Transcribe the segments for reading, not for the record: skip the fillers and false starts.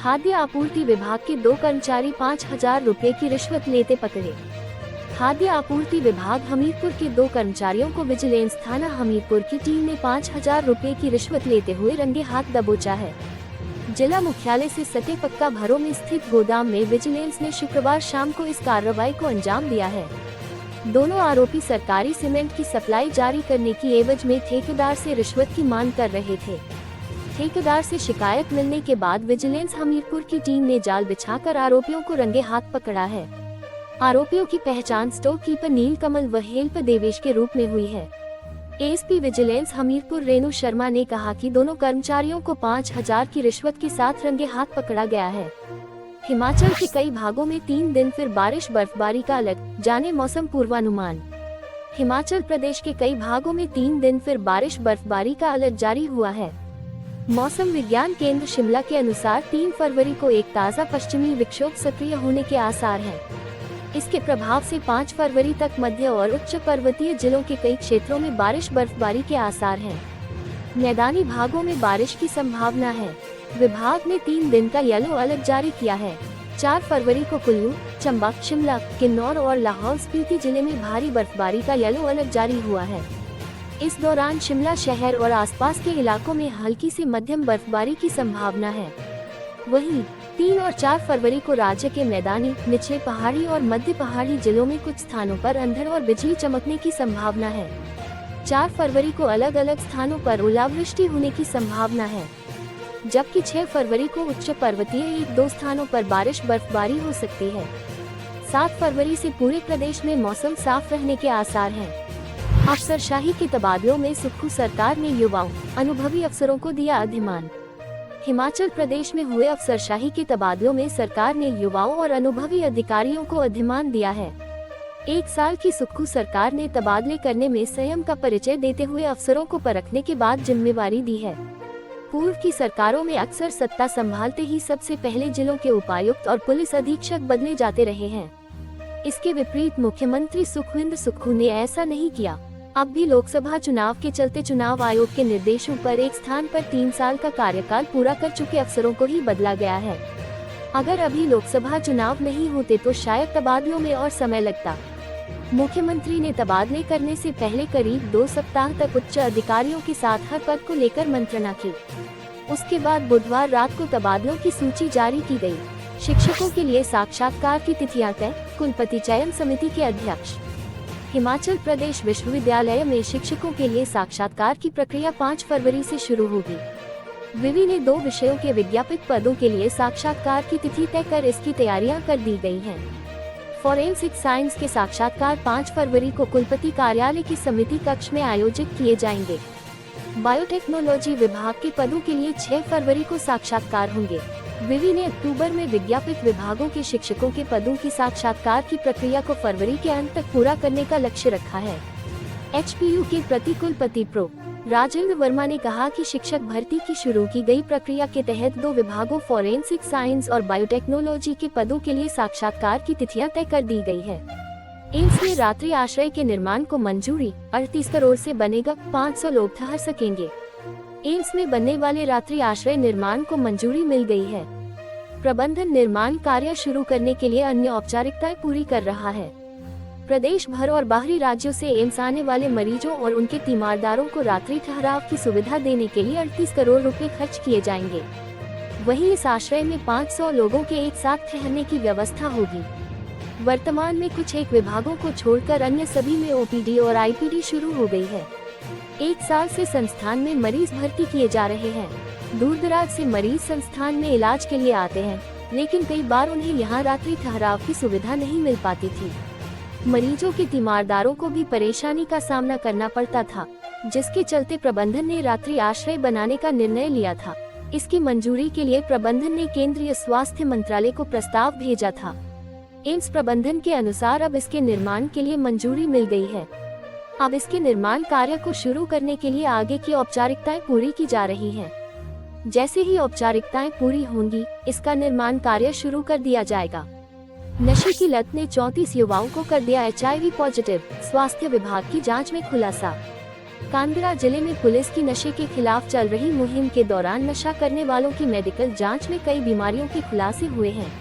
खाद्य आपूर्ति विभाग के 2 कर्मचारी 5,000 रुपए की रिश्वत लेते पकड़े। खाद्य आपूर्ति विभाग हमीरपुर के 2 कर्मचारियों को विजिलेंस थाना हमीरपुर की टीम ने 5,000 रुपए की रिश्वत लेते हुए रंगे हाथ दबोचा है। जिला मुख्यालय से सटे पक्का भरों में स्थित गोदाम में विजिलेंस ने शुक्रवार शाम को इस कार्रवाई को अंजाम दिया है। दोनों आरोपी सरकारी सीमेंट की सप्लाई जारी करने की एवज में ठेकेदार से रिश्वत की मांग कर रहे थे। ठेकेदार से शिकायत मिलने के बाद विजिलेंस हमीरपुर की टीम ने जाल बिछाकर आरोपियों को रंगे हाथ पकड़ा है। आरोपियों की पहचान स्टोर कीपर नीलकमल व हेल्प देवेश के रूप में हुई है। एएसपी विजिलेंस हमीरपुर रेणु शर्मा ने कहा कि दोनों कर्मचारियों को 5,000 की रिश्वत के साथ रंगे हाथ पकड़ा गया है। हिमाचल के कई भागों में 3 दिन फिर बारिश बर्फबारी का अलर्ट, जाने मौसम पूर्वानुमान। हिमाचल प्रदेश के कई भागों में 3 दिन फिर बारिश बर्फबारी का अलर्ट जारी हुआ है। मौसम विज्ञान केंद्र शिमला के अनुसार 3 फरवरी को एक ताज़ा पश्चिमी विक्षोभ सक्रिय होने के आसार हैं। इसके प्रभाव से 5 फरवरी तक मध्य और उच्च पर्वतीय जिलों के कई क्षेत्रों में बारिश बर्फबारी के आसार हैं। मैदानी भागों में बारिश की संभावना है। विभाग ने 3 दिन का येलो अलर्ट जारी किया है। 4 फरवरी को कुल्लू, चंबा, शिमला, किन्नौर और लाहौल स्पीति जिले में भारी बर्फबारी का येलो अलर्ट जारी हुआ है। इस दौरान शिमला शहर और आसपास के इलाकों में हल्की से मध्यम बर्फबारी की संभावना है। वहीं 3 और 4 फरवरी को राज्य के मैदानी, निचले पहाड़ी और मध्य पहाड़ी जिलों में कुछ स्थानों पर अंधड़ और बिजली चमकने की संभावना है। 4 फरवरी को अलग अलग स्थानों पर ओलावृष्टि होने की संभावना है, जबकि 6 फरवरी को उच्च पर्वतीय 1-2 स्थानों पर बारिश बर्फबारी हो सकती है। 7 फरवरी से पूरे प्रदेश में मौसम साफ रहने के आसार हैं। अफसरशाही के तबादलों में सुक्खू सरकार ने युवाओं, अनुभवी अफसरों को दिया अधिमान। हिमाचल प्रदेश में हुए अफसरशाही के तबादलों में सरकार ने युवाओं और अनुभवी अधिकारियों को अधिमान दिया है। 1 साल की सुक्खू सरकार ने तबादले करने में संयम का परिचय देते हुए अफसरों को परखने के बाद जिम्मेवारी दी है। पूर्व की सरकारों में अक्सर सत्ता संभालते ही सबसे पहले जिलों के उपायुक्त और पुलिस अधीक्षक बदले जाते रहे हैं। इसके विपरीत मुख्यमंत्री सुखविंदर सुक्खू ने ऐसा नहीं किया। अब भी लोकसभा चुनाव के चलते चुनाव आयोग के निर्देशों पर एक स्थान पर 3 साल का कार्यकाल पूरा कर चुके अफसरों को ही बदला गया है। अगर अभी लोकसभा चुनाव नहीं होते तो शायद तबादलों में और समय लगता। मुख्यमंत्री ने तबादले करने से पहले करीब 2 सप्ताह तक उच्च अधिकारियों के साथ हर पद को लेकर मंत्रणा की। उसके बाद बुधवार रात को तबादलों की सूची जारी की गई। शिक्षकों के लिए साक्षात्कार की तिथियां तय, कुलपति चयन समिति के अध्यक्ष। हिमाचल प्रदेश विश्वविद्यालय में शिक्षकों के लिए साक्षात्कार की प्रक्रिया 5 फरवरी से शुरू होगी। विवि ने 2 विषयों के विज्ञापित पदों के लिए साक्षात्कार की तिथि तय कर इसकी तैयारियां कर दी गई हैं। फॉरेंसिक साइंस के साक्षात्कार 5 फरवरी को कुलपति कार्यालय की समिति कक्ष में आयोजित किए जाएंगे। बायोटेक्नोलॉजी विभाग के पदों के लिए 6 फरवरी को साक्षात्कार होंगे। विवि ने अक्टूबर में विज्ञापित विभागों के शिक्षकों के पदों की साक्षात्कार की प्रक्रिया को फरवरी के अंत तक पूरा करने का लक्ष्य रखा है। एचपीयू के प्रतिकुलपति प्रो राजेंद्र वर्मा ने कहा कि शिक्षक भर्ती की शुरू की गई प्रक्रिया के तहत 2 विभागों फॉरेंसिक साइंस और बायोटेक्नोलॉजी के पदों के लिए साक्षात्कार की तिथियां तय कर दी गई है। एम्स में रात्रि आश्रय के निर्माण को मंजूरी, 38 करोड़ से बनेगा, 500 लोग ठहर सकेंगे। एम्स में बनने वाले रात्रि आश्रय निर्माण को मंजूरी मिल गई है। प्रबंधन निर्माण कार्य शुरू करने के लिए अन्य औपचारिकताएं पूरी कर रहा है। प्रदेश भर और बाहरी राज्यों से एम्स आने वाले मरीजों और उनके तीमारदारों को रात्रि ठहराव की सुविधा देने के लिए 38 करोड़ रुपए खर्च किए जाएंगे। वहीं इस आश्रय में 500 लोगों के एक साथ ठहरने की व्यवस्था होगी। वर्तमान में कुछ एक विभागों को छोड़कर अन्य सभी में ओपीडी और आईपीडी शुरू हो गई है। 1 साल से संस्थान में मरीज भर्ती किए जा रहे हैं। दूर दराज से मरीज संस्थान में इलाज के लिए आते हैं, लेकिन कई बार उन्हें यहाँ रात्रि ठहराव की सुविधा नहीं मिल पाती थी। मरीजों के तीमारदारों को भी परेशानी का सामना करना पड़ता था, जिसके चलते प्रबंधन ने रात्रि आश्रय बनाने का निर्णय लिया था। इसकी मंजूरी के लिए प्रबंधन ने केंद्रीय स्वास्थ्य मंत्रालय को प्रस्ताव भेजा था। एम्स प्रबंधन के अनुसार अब इसके निर्माण के लिए मंजूरी मिल गई है। अब इसके निर्माण कार्य को शुरू करने के लिए आगे की औपचारिकताएं पूरी की जा रही हैं। जैसे ही औपचारिकताएं पूरी होंगी, इसका निर्माण कार्य शुरू कर दिया जाएगा। नशे की लत ने 34 युवाओं को कर दिया HIV पॉजिटिव, स्वास्थ्य विभाग की जांच में खुलासा। कांगड़ा जिले में पुलिस की नशे के खिलाफ चल रही मुहिम के दौरान नशा करने वालों की मेडिकल जांच में कई बीमारियों के खुलासे हुए हैं।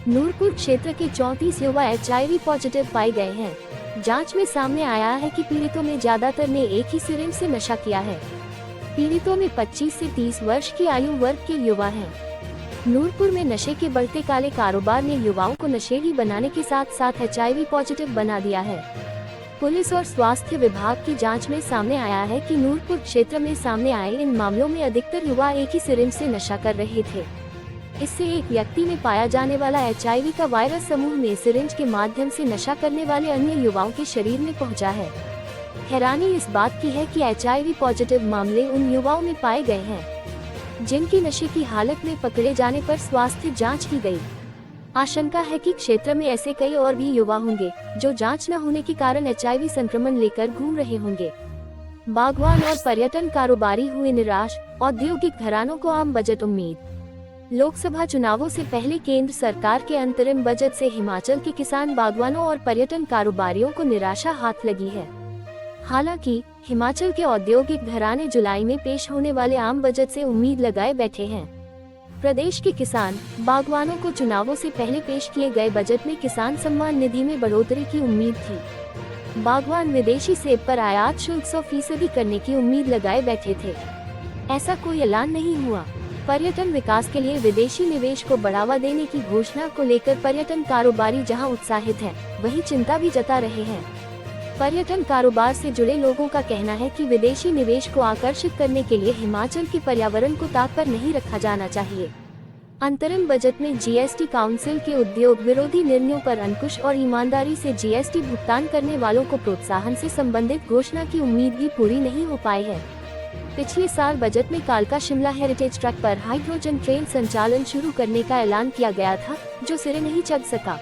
नूरपुर क्षेत्र के 34 युवा HIV पॉजिटिव पाए गए हैं। जांच में सामने आया है कि पीड़ितों में ज्यादातर ने एक ही सिरिंज से नशा किया है। पीड़ितों में 25 से 30 वर्ष की आयु वर्ग के युवा हैं। नूरपुर में नशे के बढ़ते काले कारोबार ने युवाओं को नशेड़ी बनाने के साथ साथ HIV पॉजिटिव बना दिया है। पुलिस और स्वास्थ्य विभाग की जांच में सामने आया है कि नूरपुर क्षेत्र में सामने आए इन मामलों में अधिकतर युवा एक ही सिरिंज से नशा कर रहे थे। इससे एक व्यक्ति में पाया जाने वाला HIV का वायरस समूह में सिरिंज के माध्यम से नशा करने वाले अन्य युवाओं के शरीर में पहुंचा है। हैरानी इस बात की है कि HIV पॉजिटिव मामले उन युवाओं में पाए गए हैं जिनकी नशे की हालत में पकड़े जाने पर स्वास्थ्य जांच की गई। आशंका है कि क्षेत्र में ऐसे कई और भी युवा होंगे जो जांच न होने के कारण HIV संक्रमण लेकर घूम रहे होंगे। बागवान और पर्यटन कारोबारी हुए निराश, औद्योगिक घरानों को आम बजट उम्मीद। लोकसभा चुनावों से पहले केंद्र सरकार के अंतरिम बजट से हिमाचल के किसान, बागवानों और पर्यटन कारोबारियों को निराशा हाथ लगी है। हालांकि हिमाचल के औद्योगिक घराने जुलाई में पेश होने वाले आम बजट से उम्मीद लगाए बैठे हैं। प्रदेश के किसान, बागवानों को चुनावों से पहले पेश किए गए बजट में किसान सम्मान निधि में बढ़ोतरी की उम्मीद थी। बागवान विदेशी सेब पर आयात शुल्क 100% करने की उम्मीद लगाए बैठे थे। ऐसा कोई ऐलान नहीं हुआ। पर्यटन विकास के लिए विदेशी निवेश को बढ़ावा देने की घोषणा को लेकर पर्यटन कारोबारी जहां उत्साहित हैं, वहीं चिंता भी जता रहे हैं। पर्यटन कारोबार से जुड़े लोगों का कहना है कि विदेशी निवेश को आकर्षित करने के लिए हिमाचल के पर्यावरण को ताक पर नहीं रखा जाना चाहिए। अंतरिम बजट में GST काउंसिल के उद्योग विरोधी निर्णयों पर अंकुश और ईमानदारी से GST भुगतान करने वालों को प्रोत्साहन से संबंधित घोषणा की उम्मीद भी पूरी नहीं हो पाई है। पिछले साल बजट में कालका शिमला हेरिटेज ट्रैक पर हाइड्रोजन ट्रेन संचालन शुरू करने का ऐलान किया गया था, जो सिरे नहीं चढ़ सका।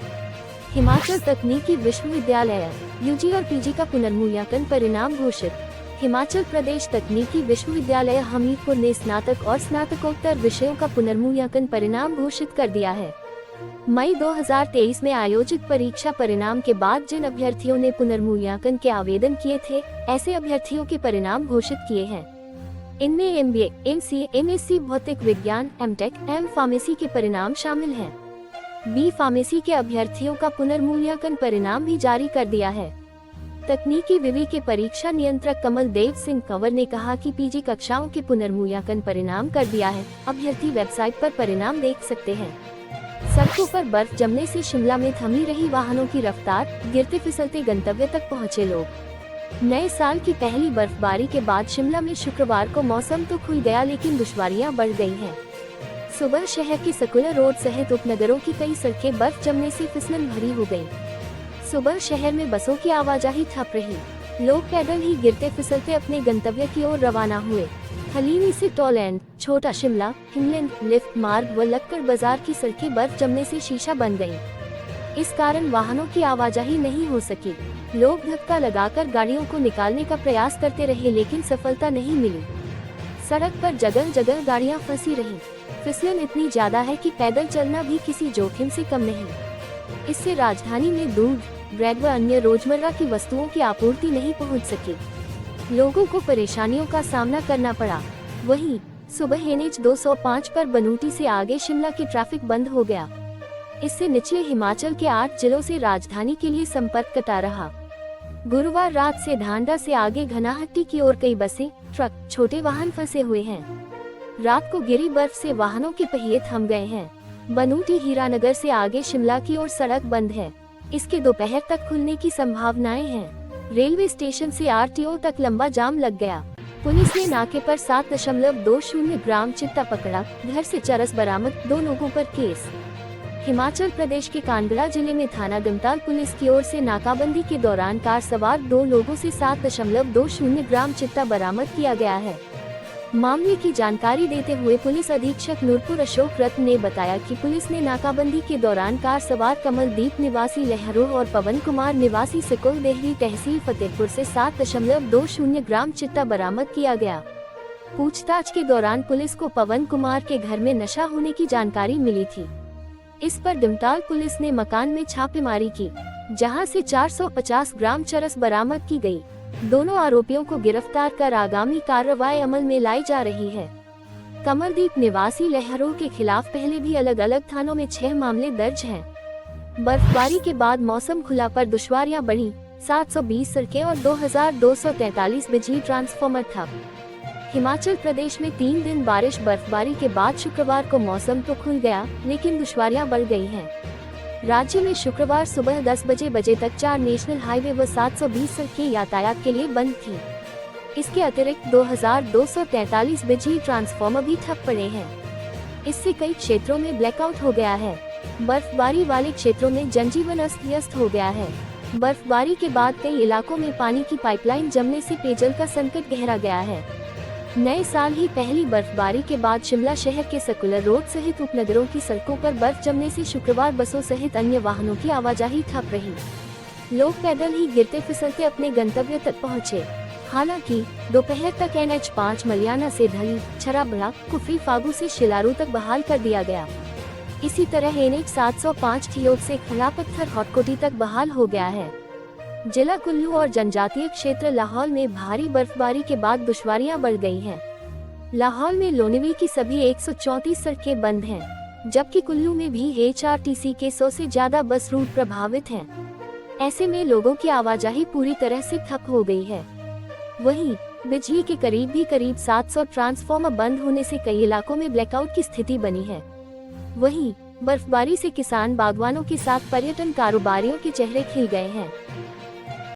हिमाचल तकनीकी विश्वविद्यालय UG और PG का पुनर्मूल्यांकन परिणाम घोषित। हिमाचल प्रदेश तकनीकी विश्वविद्यालय हमीरपुर ने स्नातक और स्नातकोत्तर विषयों का पुनर्मूल्यांकन परिणाम घोषित कर दिया है। मई 2023 में आयोजित परीक्षा परिणाम के बाद जिन अभ्यर्थियों ने पुनर्मूल्यांकन के आवेदन किए थे, ऐसे अभ्यर्थियों के परिणाम घोषित किए हैं। इनमें MBA, MCA, MSc भौतिक विज्ञान, MTech, M फार्मेसी के परिणाम शामिल हैं। B फार्मेसी के अभ्यर्थियों का पुनर्मूल्यांकन परिणाम भी जारी कर दिया है। तकनीकी विवि के परीक्षा नियंत्रक कमल देव सिंह कंवर ने कहा कि PG कक्षाओं के पुनर्मूल्यांकन परिणाम कर दिया है। अभ्यर्थी वेबसाइट पर परिणाम देख सकते हैं। सड़कों पर बर्फ जमने से शिमला में थमी रही वाहनों की रफ्तार, गिरते फिसलते गंतव्य तक पहुंचे लोग। नए साल की पहली बर्फबारी के बाद शिमला में शुक्रवार को मौसम तो खुल गया, लेकिन दुश्वारियां बढ़ गई हैं। सुबह शहर की सर्कुलर रोड सहित उपनगरों की कई सड़कें बर्फ जमने से फिसलन भरी हो गयी। सुबह शहर में बसों की आवाजाही ठप रही। लोग पैदल ही गिरते फिसलते अपने गंतव्य की ओर रवाना हुए। हलीनी से टॉल एंड, छोटा शिमला, हिमलैंड, लिफ्ट मार्ग व लक्कड़ बाजार की सड़कें बर्फ जमने से शीशा बन गयी। इस कारण वाहनों की आवाजाही नहीं हो सकी। लोग धक्का लगाकर गाड़ियों को निकालने का प्रयास करते रहे, लेकिन सफलता नहीं मिली। सड़क पर जगह जगह गाड़ियां फंसी रहीं। फिसलन इतनी ज्यादा है कि पैदल चलना भी किसी जोखिम से कम नहीं। इससे राजधानी में दूध, ब्रेड व अन्य रोजमर्रा की वस्तुओं की आपूर्ति नहीं पहुंच सकी। लोगों को परेशानियों का सामना करना पड़ा। वहीं सुबह NH 205 पर बनूटी से आगे शिमला की ट्रैफिक बंद हो गया। इससे निचले हिमाचल के 8 जिलों से राजधानी के लिए संपर्क कटा रहा। गुरुवार रात से ढांडा से आगे घनाहट्टी की ओर कई बसें, ट्रक, छोटे वाहन फंसे हुए हैं। रात को गिरी बर्फ से वाहनों के पहिए थम गए हैं। बनूटी हीरानगर से आगे शिमला की ओर सड़क बंद है। इसके दोपहर तक खुलने की संभावनाएं हैं। रेलवे स्टेशन से RTO तक लंबा जाम लग गया। पुलिस ने नाके पर 7.20 ग्राम चिट्टा पकड़ा। घर से चरस बरामद, 2 लोगों पर केस। हिमाचल प्रदेश के कांगड़ा जिले में थाना दमताल पुलिस की ओर से नाकाबंदी के दौरान कार सवार 2 लोगों से 7.20 ग्राम चिट्टा बरामद किया गया है। मामले की जानकारी देते हुए पुलिस अधीक्षक नूरपुर अशोक रत्न ने बताया कि पुलिस ने नाकाबंदी के दौरान कार सवार कमलदीप निवासी लहरों और पवन कुमार निवासी सिकुल देहरी तहसील फतेहपुर से 7.20 ग्राम चिट्टा बरामद किया गया। पूछताछ के दौरान पुलिस को पवन कुमार के घर में नशा होने की जानकारी मिली थी। इस पर दमताल पुलिस ने मकान में छापेमारी की, जहां से 450 ग्राम चरस बरामद की गई। दोनों आरोपियों को गिरफ्तार कर आगामी कार्रवाई अमल में लाई जा रही है। कमरदीप निवासी लहरों के खिलाफ पहले भी अलग अलग थानों में 6 मामले दर्ज हैं। बर्फबारी के बाद मौसम खुला पर दुश्वारियां बढ़ी, 720 सड़कें और 2243 बिजली ट्रांसफार्मर ठप। हिमाचल प्रदेश में 3 दिन बारिश बर्फबारी के बाद शुक्रवार को मौसम तो खुल गया, लेकिन दुश्वारियां बढ़ गई हैं। राज्य में शुक्रवार सुबह 10 बजे तक 4 नेशनल हाईवे व 720 सड़कें यातायात के लिए बंद थीं। इसके अतिरिक्त 2243 बिजली ट्रांसफार्मर भी ठप पड़े हैं। इससे कई क्षेत्रों में ब्लैकआउट हो गया है। बर्फबारी वाले क्षेत्रों में जनजीवन अस्त व्यस्त हो गया है। बर्फबारी के बाद कई इलाकों में पानी की पाइपलाइन जमने से पेयजल का संकट गहरा गया है। नए साल ही पहली बर्फबारी के बाद शिमला शहर के सर्कुलर रोड सहित उपनगरों की सड़कों पर बर्फ जमने से शुक्रवार बसों सहित अन्य वाहनों की आवाजाही ठप रही। लोग पैदल ही गिरते फिसलते अपने गंतव्य तक पहुंचे। हालांकि दोपहर तक NH5 मलियाना से ढली, छराबड़ा, कुफरी फागू से शिलारू तक बहाल कर दिया गया। इसी तरह NH 705 ठियोग से खड़ा पत्थर हॉटकोटी तक बहाल हो गया है। जिला कुल्लू और जनजातीय क्षेत्र लाहौल में भारी बर्फबारी के बाद दुश्वारियां बढ़ गई हैं। लाहौल में लोनिवी की सभी 134 सड़कें बंद हैं, जबकि कुल्लू में भी HRTC के 100 से ज्यादा बस रूट प्रभावित हैं। ऐसे में लोगों की आवाजाही पूरी तरह से ठप हो गई है। वहीं बिजली के करीब 700 ट्रांसफार्मर बंद होने से कई इलाकों में ब्लैकआउट की स्थिति बनी है। वहीं बर्फबारी से किसान बागवानों के साथ पर्यटन कारोबारियों के चेहरे खिल गए हैं।